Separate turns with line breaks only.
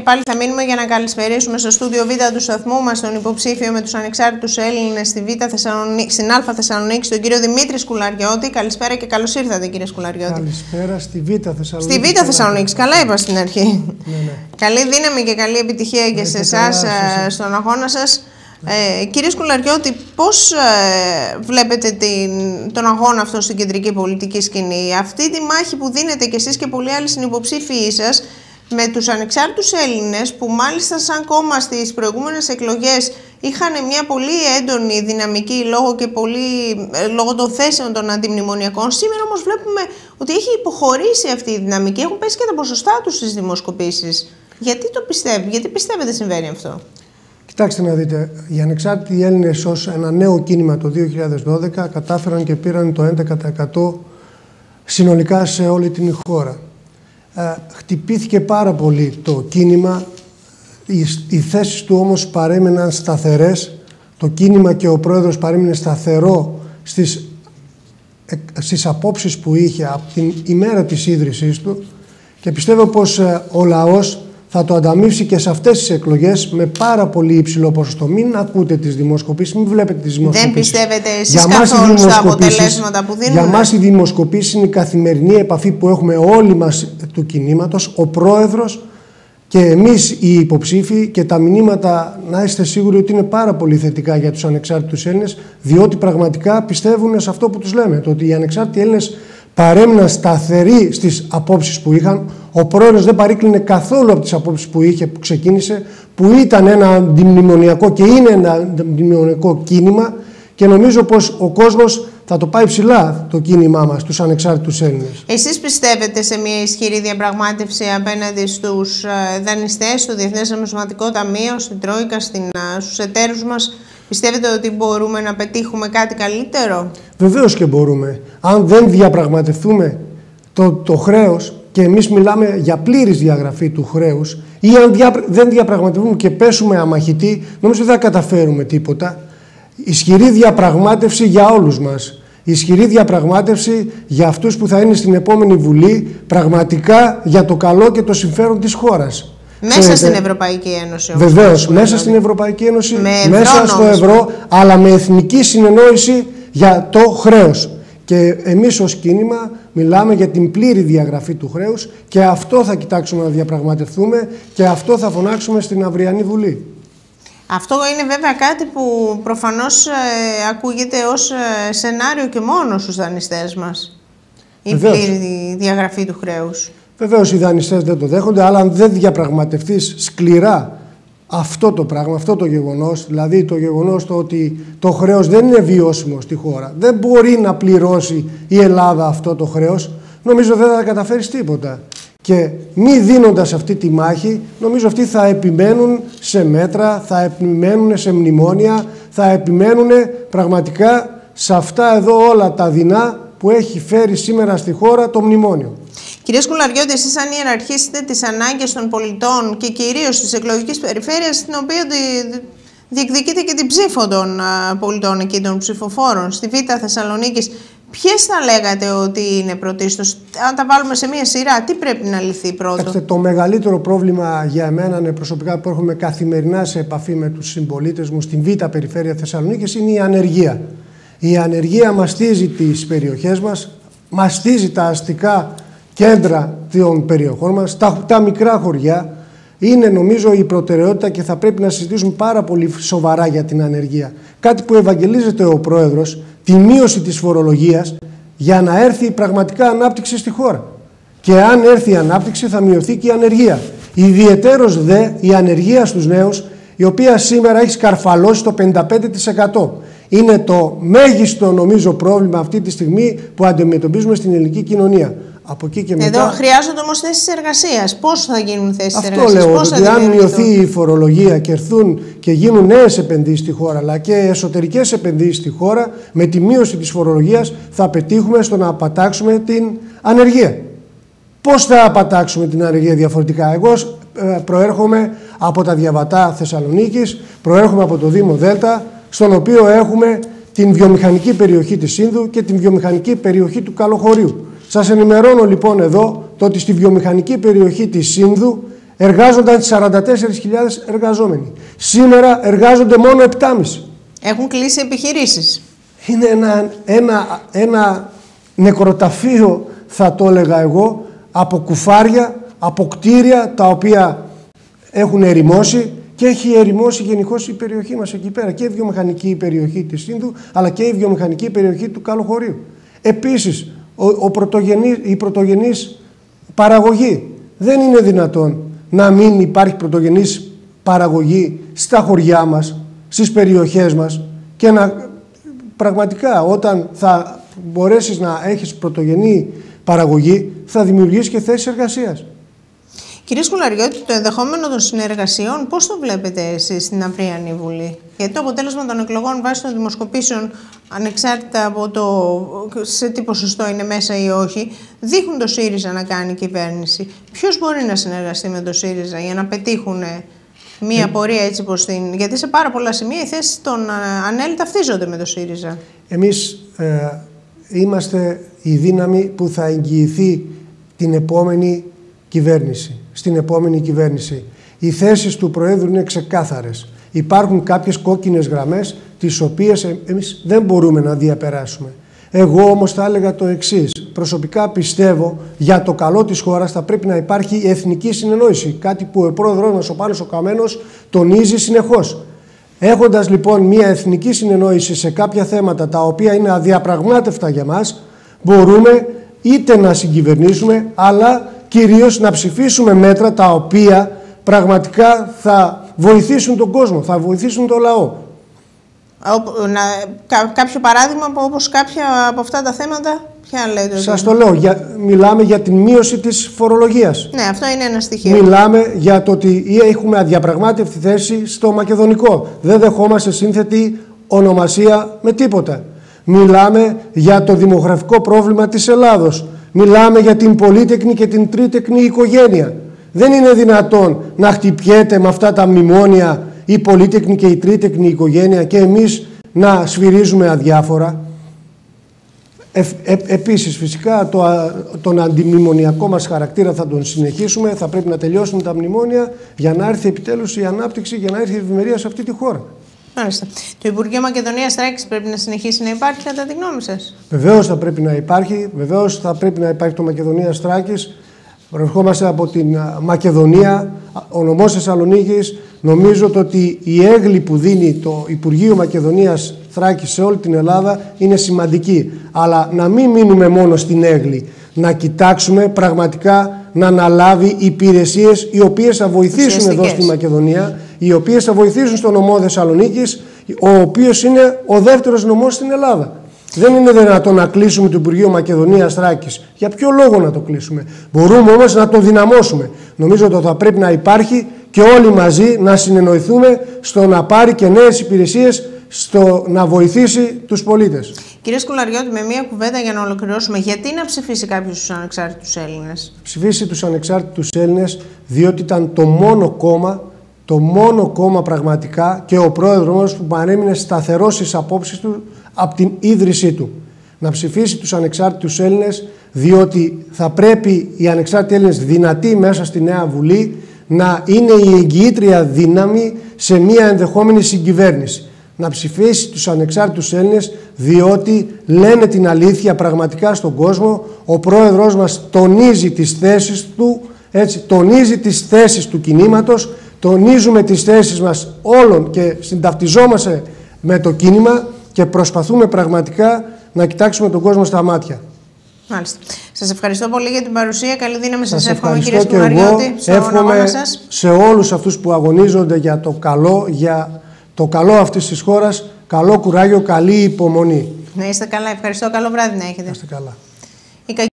Και πάλι θα μείνουμε για να καλησπερίσουμε στο στούντιο Β του σταθμού μας τον υποψήφιο με τους ανεξάρτητους Έλληνες στην Α Θεσσαλονίκη, τον κύριο Δημήτρη Σκουλαριώτη. Καλησπέρα και καλώς ήρθατε, κύριε Σκουλαριώτη.
Καλησπέρα στη Β Θεσσαλονίκη.
Στη Β Θεσσαλονίκη, καλά είπα στην αρχή.
Ναι.
Καλή δύναμη και καλή επιτυχία και σε εσάς στον αγώνα σας. Κύριε Σκουλαριώτη, πώς βλέπετε τον αγώνα αυτό στην κεντρική πολιτική σκηνή, αυτή τη μάχη που δίνετε κι εσείς και πολλοί άλλοι συνυποψήφιοι σας με τους ανεξάρτητους Έλληνες που μάλιστα σαν κόμμα στις προηγούμενες εκλογές είχαν μια πολύ έντονη δυναμική λόγω των θέσεων των αντιμνημονιακών. Σήμερα όμως βλέπουμε ότι έχει υποχωρήσει αυτή η δυναμική, έχουν πέσει και τα ποσοστά τους στις δημοσκοπήσεις. Γιατί πιστεύετε συμβαίνει αυτό?
Κοιτάξτε να δείτε, οι ανεξάρτητοι Έλληνες ως ένα νέο κίνημα το 2012 κατάφεραν και πήραν το 11% συνολικά σε όλη την χώρα. Χτυπήθηκε πάρα πολύ το κίνημα, οι θέσεις του όμως παρέμειναν σταθερές, το κίνημα και ο πρόεδρος παρέμεινε σταθερό στις απόψεις που είχε από την ημέρα της ίδρυσής του και πιστεύω πως ο λαός θα το ανταμείψει και σε αυτές τις εκλογές με πάρα πολύ υψηλό ποσοστό. Μην ακούτε τις δημοσκοπήσεις, μην βλέπετε τις δημοσκοπήσεις.
Δεν πιστεύετε εσείς καθόλου στα αποτελέσματα που δίνουν?
Για μας οι δημοσκοπήσεις είναι η καθημερινή επαφή που έχουμε όλοι μας του κινήματος, ο πρόεδρος και εμείς οι υποψήφοι, και τα μηνύματα να είστε σίγουροι ότι είναι πάρα πολύ θετικά για τους ανεξάρτητους Έλληνες, διότι πραγματικά πιστεύουν σε αυτό που τους λέμε, το ότι οι ανεξάρτητοι Έλληνες παρέμειναν σταθεροί στις απόψεις που είχαν. Ο πρόεδρος δεν παρήκλινε καθόλου από τις απόψεις που είχε, που ξεκίνησε, που ήταν ένα αντιμνημονιακό και είναι ένα αντιμνημονιακό κίνημα, και νομίζω πως ο κόσμος θα το πάει ψηλά το κίνημά μας, τους ανεξάρτητους Έλληνες.
Εσείς πιστεύετε σε μια ισχυρή διαπραγμάτευση απέναντι στους δανειστές, στο Διεθνές Νομισματικό Ταμείο, στην Τρόικα, στους εταίρους μας? Πιστεύετε ότι μπορούμε να πετύχουμε κάτι καλύτερο?
Βεβαίως και μπορούμε. Αν δεν διαπραγματευτούμε το χρέος, και εμείς μιλάμε για πλήρης διαγραφή του χρέους, ή αν δεν διαπραγματευτούμε και πέσουμε αμαχητοί, νομίζω δεν θα καταφέρουμε τίποτα. Ισχυρή διαπραγμάτευση για όλους μας. Ισχυρή διαπραγμάτευση για αυτούς που θα είναι στην επόμενη Βουλή, πραγματικά για το καλό και το συμφέρον της χώρας.
Μέσα στην Ευρωπαϊκή Ένωση.
Βεβαίως, μέσα στην Ευρωπαϊκή Ένωση, μέσα στο ευρώ, αλλά με εθνική συνεννόηση για το χρέος. Και εμείς ως κίνημα μιλάμε για την πλήρη διαγραφή του χρέους και αυτό θα κοιτάξουμε να διαπραγματευτούμε και αυτό θα φωνάξουμε στην αυριανή Βουλή.
Αυτό είναι βέβαια κάτι που προφανώς ακούγεται ως σενάριο και μόνο στους δανειστές μας. Η πλήρη διαγραφή του χρέους.
Βεβαίως οι δανειστές δεν το δέχονται, αλλά αν δεν διαπραγματευτείς σκληρά αυτό το πράγμα, αυτό το γεγονός, δηλαδή το γεγονός το ότι το χρέος δεν είναι βιώσιμο στη χώρα, δεν μπορεί να πληρώσει η Ελλάδα αυτό το χρέος, νομίζω δεν θα καταφέρεις τίποτα. Και μη δίνοντας αυτή τη μάχη, νομίζω αυτοί θα επιμένουν σε μέτρα, θα επιμένουν σε μνημόνια, θα επιμένουν πραγματικά σε αυτά εδώ όλα τα δεινά που έχει φέρει σήμερα στη χώρα το μνημόνιο.
Κύριε Σκουλαριώτη, εσείς αν ιεραρχήσετε τις ανάγκες των πολιτών και κυρίως της εκλογικής περιφέρειας, στην οποία διεκδικείτε και την ψήφο των πολιτών εκεί, των ψηφοφόρων, στη Β Θεσσαλονίκης, ποιες θα λέγατε ότι είναι πρωτίστως? Αν τα βάλουμε σε μία σειρά, τι πρέπει να λυθεί πρώτο?
Το μεγαλύτερο πρόβλημα για εμένα είναι προσωπικά, που έρχομαι καθημερινά σε επαφή με τους συμπολίτες μου στην Β Περιφέρεια Θεσσαλονίκης, είναι η ανεργία. Η ανεργία μαστίζει τις περιοχές μας, μαστίζει τα αστικά κέντρα των περιοχών μας, τα μικρά χωριά. Είναι νομίζω η προτεραιότητα και θα πρέπει να συζητήσουμε πάρα πολύ σοβαρά για την ανεργία. Κάτι που ευαγγελίζεται ο πρόεδρος, τη μείωση της φορολογίας για να έρθει πραγματικά ανάπτυξη στη χώρα. Και αν έρθει η ανάπτυξη θα μειωθεί και η ανεργία. Ιδιαιτέρως δε η ανεργία στους νέους, η οποία σήμερα έχει σκαρφαλώσει το 55%. Είναι το μέγιστο νομίζω πρόβλημα αυτή τη στιγμή που αντιμετωπίζουμε στην ελληνική κοινωνία. Από εκεί και μετά...
Εδώ χρειάζονται όμως θέσεις εργασίας. Πώς θα γίνουν θέσεις εργασίας?
Αυτό λέω, ότι αν μειωθεί η φορολογία και έρθουν και γίνουν νέες επενδύσεις στη χώρα, αλλά και εσωτερικές επενδύσεις στη χώρα, με τη μείωση της φορολογίας θα πετύχουμε στο να απατάξουμε την ανεργία. Πώς θα απατάξουμε την ανεργία διαφορετικά? Εγώ προέρχομαι από τα Διαβατά Θεσσαλονίκης, προέρχομαι από το Δήμο Δέλτα, στον οποίο έχουμε την βιομηχανική περιοχή της Σύνδου και την βιομηχανική περιοχή του Καλοχωρίου. Σας ενημερώνω λοιπόν εδώ το ότι στη βιομηχανική περιοχή της Σύνδου εργάζονταν 44.000 εργαζόμενοι. Σήμερα εργάζονται μόνο 7,5.
Έχουν κλείσει επιχειρήσεις.
Είναι ένα νεκροταφείο, θα το έλεγα εγώ, από κουφάρια, από κτίρια τα οποία έχουν ερημώσει και έχει ερημώσει γενικώς η περιοχή μας εκεί πέρα. Και η βιομηχανική περιοχή της Σύνδου, αλλά και η βιομηχανική περιοχή του Καλοχωρίου. Επίσης, η πρωτογενής παραγωγή. Δεν είναι δυνατόν να μην υπάρχει πρωτογενής παραγωγή στα χωριά μας, στις περιοχές μας και να πραγματικά όταν θα μπορέσεις να έχεις πρωτογενή παραγωγή θα δημιουργήσεις και θέσεις εργασίας.
Κύριε Σκουλαριώτη, το ενδεχόμενο των συνεργασιών πώς το βλέπετε εσείς στην αυριανή Βουλή? Γιατί το αποτέλεσμα των εκλογών βάσει των δημοσκοπήσεων, ανεξάρτητα από το σε τι ποσοστό είναι μέσα ή όχι, δείχνουν το ΣΥΡΙΖΑ να κάνει κυβέρνηση. Ποιος μπορεί να συνεργαστεί με το ΣΥΡΙΖΑ για να πετύχουν μία πορεία έτσι προς την... Γιατί σε πάρα πολλά σημεία οι θέσεις των ΑΝΕΛ ταυτίζονται με το ΣΥΡΙΖΑ. Εμείς
είμαστε η δύναμη που θα εγγυηθεί την επόμενη κυβέρνηση. Στην επόμενη κυβέρνηση. Οι θέσεις του Προέδρου είναι ξεκάθαρες. Υπάρχουν κάποιες κόκκινες γραμμές τις οποίες εμείς δεν μπορούμε να διαπεράσουμε. Εγώ όμως θα έλεγα το εξής. Προσωπικά πιστεύω για το καλό της χώρας θα πρέπει να υπάρχει εθνική συνεννόηση. Κάτι που ο πρόεδρος μας, ο Πάνος ο Καμένος, τονίζει συνεχώς. Έχοντας λοιπόν μια εθνική συνεννόηση σε κάποια θέματα τα οποία είναι αδιαπραγμάτευτα για μας, μπορούμε είτε να συγκυβερνήσουμε, αλλά κυρίως να ψηφίσουμε μέτρα τα οποία πραγματικά θα βοηθήσουν τον κόσμο, θα βοηθήσουν το λαό.
Κάποιο παράδειγμα όπως κάποια από αυτά τα θέματα, ποια λέτε?
Σας το λέω, μιλάμε για την μείωση της φορολογίας.
Ναι, αυτό είναι ένα στοιχείο.
Μιλάμε για το ότι έχουμε αδιαπραγμάτευτη θέση στο μακεδονικό. Δεν δεχόμαστε σύνθετη ονομασία με τίποτα. Μιλάμε για το δημογραφικό πρόβλημα της Ελλάδος. Μιλάμε για την πολύτεκνη και την τρίτεκνη οικογένεια. Δεν είναι δυνατόν να χτυπιέται με αυτά τα μνημόνια η πολύτεκνη και η τρίτεκνη οικογένεια και εμείς να σφυρίζουμε αδιάφορα. Επίσης, φυσικά, τον αντιμνημονιακό μας χαρακτήρα θα τον συνεχίσουμε. Θα πρέπει να τελειώσουν τα μνημόνια για να έρθει επιτέλους η ανάπτυξη, για να έρθει η ευημερία σε αυτή τη χώρα.
Μάλιστα. Το Υπουργείο Μακεδονίας Θράκης πρέπει να συνεχίσει να υπάρχει, κατά τη γνώμη σας?
Βεβαίως θα πρέπει να υπάρχει. Βεβαίως θα πρέπει να υπάρχει το Μακεδονίας Θράκης. Προερχόμαστε από την Μακεδονία, ο νομός Θεσσαλονίκης. Νομίζω ότι η έγκλη που δίνει το Υπουργείο Μακεδονίας Θράκης σε όλη την Ελλάδα είναι σημαντική. Αλλά να μην μείνουμε μόνο στην έγκλη. Να κοιτάξουμε πραγματικά να αναλάβει υπηρεσίες οι οποίες θα βοηθήσουν εδώ στη Μακεδονία, οι οποίες θα βοηθήσουν στον νομό Θεσσαλονίκης, ο οποίος είναι ο δεύτερος νομός στην Ελλάδα. Δεν είναι δυνατόν να κλείσουμε το Υπουργείο Μακεδονίας Θράκης. Για ποιο λόγο να το κλείσουμε? Μπορούμε όμως να το δυναμώσουμε. Νομίζω ότι θα πρέπει να υπάρχει και όλοι μαζί να συνεννοηθούμε στο να πάρει και νέες υπηρεσίες, στο να βοηθήσει τους πολίτες.
Κύριε Σκουλαριώτη, με μία κουβέντα για να ολοκληρώσουμε, γιατί να ψηφίσει κάποιος τους ανεξάρτητους Έλληνες?
Ψηφίσει τους ανεξάρτητους Έλληνες διότι ήταν το μόνο κόμμα πραγματικά και ο πρόεδρος μας που παρέμεινε σταθερός στις απόψεις του από την ίδρυσή του. Να ψηφίσει τους ανεξάρτητους Έλληνες διότι θα πρέπει οι ανεξάρτητοι Έλληνες δυνατοί μέσα στη Νέα Βουλή να είναι η εγγυήτρια δύναμη σε μια ενδεχόμενη συγκυβέρνηση. Να ψηφίσει τους ανεξάρτητους Έλληνες διότι λένε την αλήθεια πραγματικά στον κόσμο. Ο πρόεδρος μας τονίζει τις θέσεις του, έτσι, τονίζει τις θέσεις του κινήματος, τονίζουμε τις θέσεις μας όλων και συνταυτιζόμαστε με το κίνημα και προσπαθούμε πραγματικά να κοιτάξουμε τον κόσμο στα μάτια.
Μάλιστα. Σας ευχαριστώ πολύ για την παρουσία. Καλή δύναμη σας εύχομαι, κύριε Σκουλαριώτη.
Εύχομαι σε όλους αυτούς που αγωνίζονται για το καλό αυτής της χώρας, καλό κουράγιο, καλή υπομονή.
Να είστε καλά. Ευχαριστώ. Καλό βράδυ να έχετε.
Να είστε καλά.